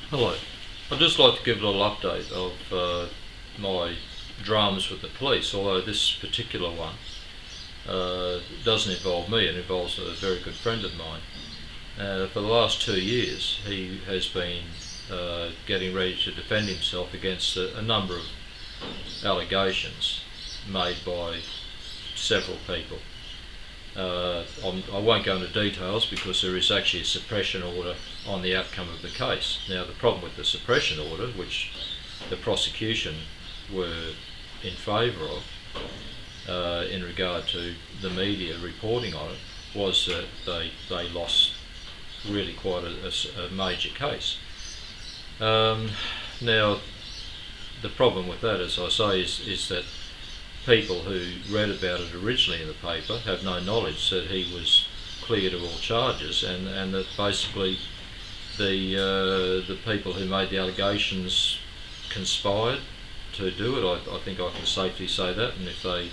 Hello. I'd just like to give a little update of my dramas with the police, although this particular one doesn't involve me, it involves a very good friend of mine. For the last 2 years he has been getting ready to defend himself against a number of allegations made by several people. I won't go into details because there is actually a suppression order on the outcome of the case. Now, the problem with the suppression order, which the prosecution were in favour of in regard to the media reporting on it, was that they lost really quite a major case. Now, the problem with that, as I say, is that people who read about it originally in the paper have no knowledge that he was cleared of all charges, and that basically the people who made the allegations conspired to do it. I think I can safely say that, and if they,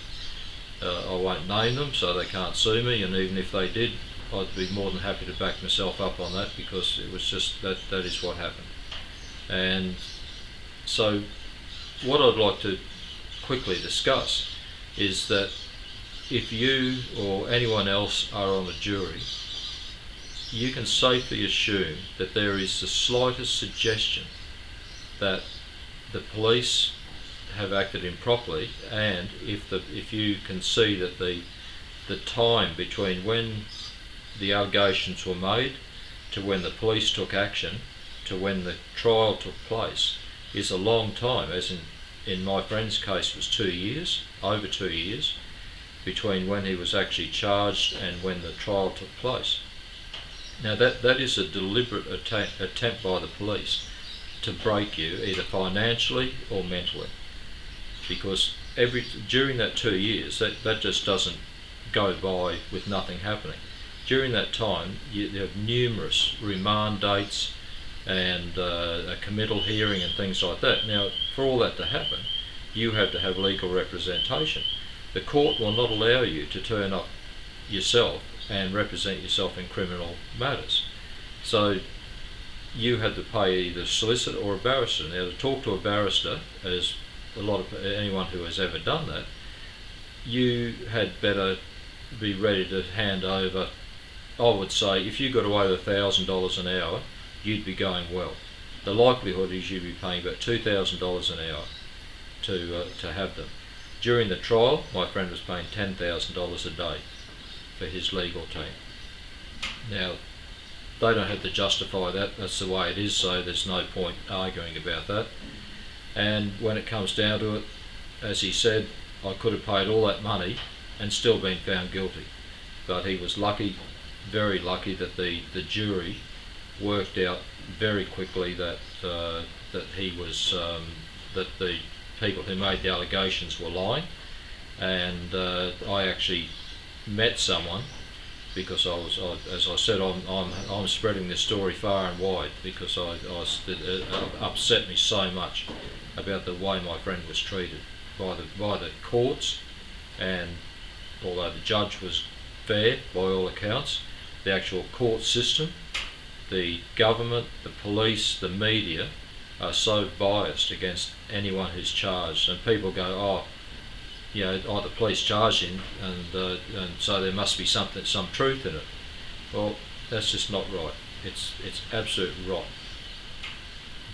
I won't name them so they can't sue me, and even if they did, I'd be more than happy to back myself up on that, because it was just that is what happened. And so what I'd like to quickly discuss is that if you or anyone else are on a jury, you can safely assume that there is the slightest suggestion that the police have acted improperly, and if you can see that the time between when the allegations were made to when the police took action to when the trial took place is a long time, as in my friend's case was 2 years, over 2 years, between when he was actually charged and when the trial took place. Now that is a deliberate attempt by the police to break you, either financially or mentally, because during that 2 years, that just doesn't go by with nothing happening. During that time, you have numerous remand dates and a committal hearing and things like that. Now, for all that to happen, you have to have legal representation. The court will not allow you to turn up yourself and represent yourself in criminal matters. So you had to pay either a solicitor or a barrister. Now, to talk to a barrister, as anyone who has ever done that, you had better be ready to hand over, I would say, if you got away with $1,000 an hour, you'd be going well. The likelihood is you'd be paying about $2,000 an hour to have them. During the trial, my friend was paying $10,000 a day for his legal team. Now, they don't have to justify that, that's the way it is, so there's no point arguing about that. And when it comes down to it, as he said, I could have paid all that money and still been found guilty. But he was lucky, very lucky, that the jury worked out very quickly that he was that the people who made the allegations were lying. And I actually met someone, because as I said, I'm spreading this story far and wide, because it upset me so much about the way my friend was treated by the courts. And although the judge was fair by all accounts, the actual court system, the government, the police, the media are so biased against anyone who's charged, and people go, oh, you know, the police charged him, and so there must be some truth in it. Well, that's just not right. It's absolutely rot.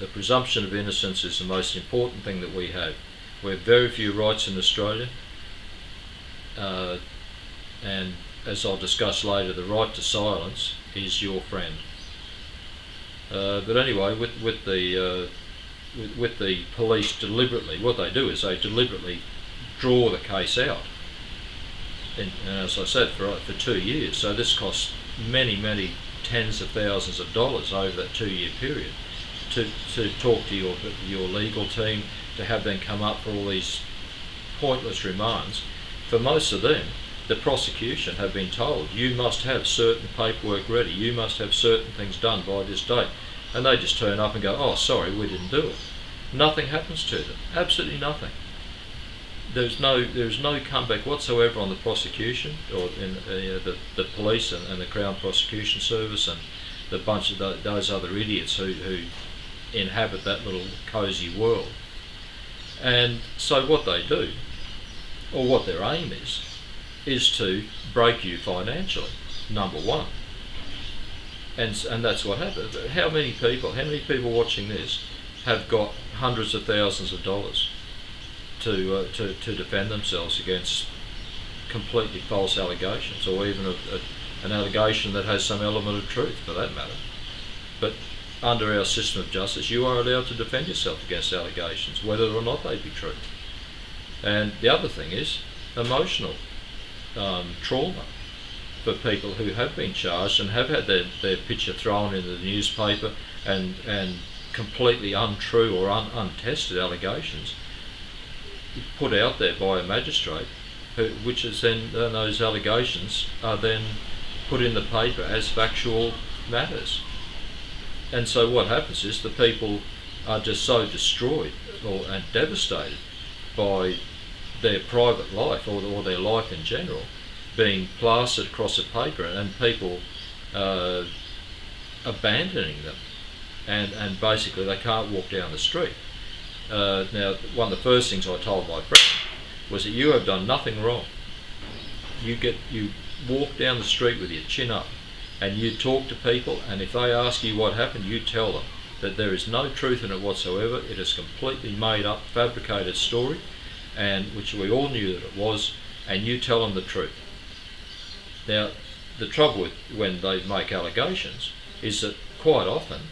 The presumption of innocence is the most important thing that we have. We have very few rights in Australia, and as I'll discuss later, the right to silence is your friend. But anyway, with the police deliberately, what they do is they deliberately draw the case out, and as I said, for 2 years. So this cost many tens of thousands of dollars over that 2-year period to talk to your legal team, to have them come up for all these pointless remands. For most of them, the prosecution have been told, you must have certain paperwork ready, you must have certain things done by this date, and they just turn up and go, oh, sorry, we didn't do it. Nothing happens to them, absolutely nothing. There's no comeback whatsoever on the prosecution, or in the police and the Crown Prosecution Service and the bunch of those other idiots who inhabit that little cosy world. And so what they do, or what their aim is to break you financially, number one. And that's what happened. How many people watching this have got hundreds of thousands of dollars to defend themselves against completely false allegations, or even an allegation that has some element of truth, for that matter. But under our system of justice, you are allowed to defend yourself against allegations, whether or not they be true. And the other thing is emotional trauma for people who have been charged and have had their picture thrown into the newspaper and completely untrue or untested allegations put out there by a magistrate, which is then those allegations are then put in the paper as factual matters. And so what happens is the people are just so destroyed and devastated by their private life or their life in general being plastered across a paper, and people abandoning them, and basically they can't walk down the street. Now, one of the first things I told my friend was that you have done nothing wrong. You walk down the street with your chin up, and you talk to people, and if they ask you what happened, you tell them that there is no truth in it whatsoever. It is completely made up, fabricated story, and which we all knew that it was, and you tell them the truth. Now, the trouble with when they make allegations is that quite often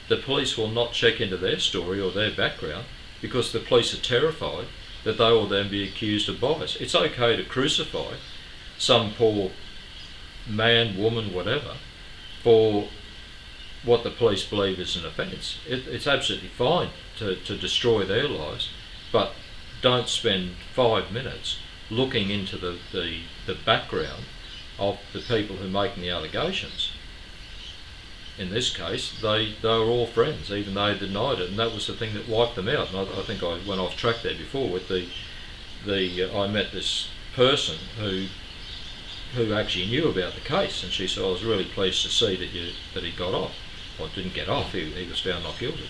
the police will not check into their story or their background because the police are terrified that they will then be accused of bias. It's okay to crucify some poor man, woman, whatever, for what the police believe is an offence. It's absolutely fine to destroy their lives, but don't spend 5 minutes looking into the background of the people who are making the allegations. In this case, they were all friends, even though they denied it, and that was the thing that wiped them out. And I think I went off track there before with I met this person who actually knew about the case, and she said, I was really pleased to see that he got off. Well, didn't get off, he was found not guilty.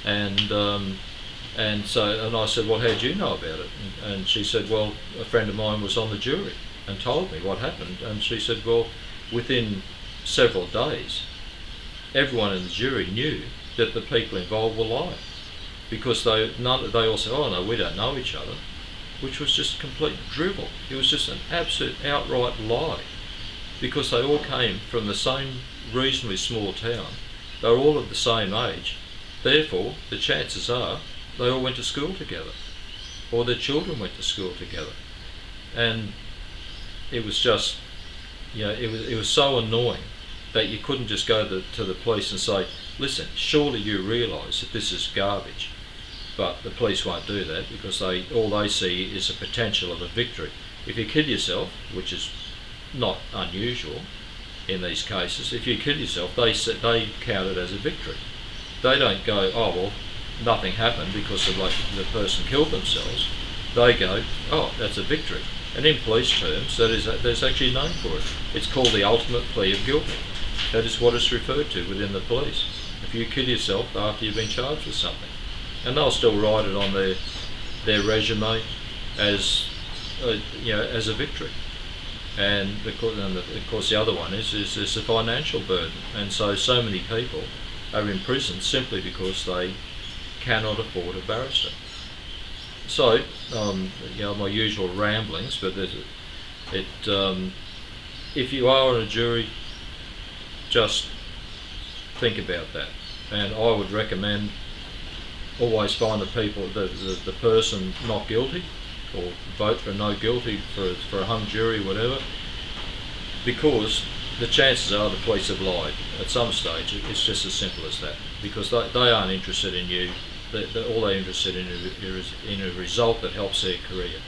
And I said, well, how did you know about it? And she said, well, a friend of mine was on the jury and told me what happened. And she said, well, within several days, everyone in the jury knew that the people involved were lying, because they all said, oh no, we don't know each other, which was just complete drivel. It was just an absolute outright lie, because they all came from the same reasonably small town. They were all of the same age. Therefore, the chances are they all went to school together, or their children went to school together. And it was just, it was so annoying that you couldn't just go to the police and say, listen, surely you realise that this is garbage. But the police won't do that, because all they see is a potential of a victory. If you kill yourself, which is not unusual in these cases, if you kill yourself, they count it as a victory. They don't go, oh well, nothing happened because the person killed themselves. They go, oh, that's a victory. And in police terms, there's actually a name for it. It's called the ultimate plea of guilty. That is what it's referred to within the police. If you kill yourself after you've been charged with something, and they'll still write it on their resume as a victory. And of course, the other one is the financial burden, and so many people are in prison simply because they cannot afford a barrister. So, my usual ramblings, but if you are on a jury, just think about that. And I would recommend always find the person not guilty, or vote for no guilty for a hung jury, whatever, because the chances are the police have lied at some stage. It's just as simple as that, because they aren't interested in you. All they're interested in is in a result that helps their career.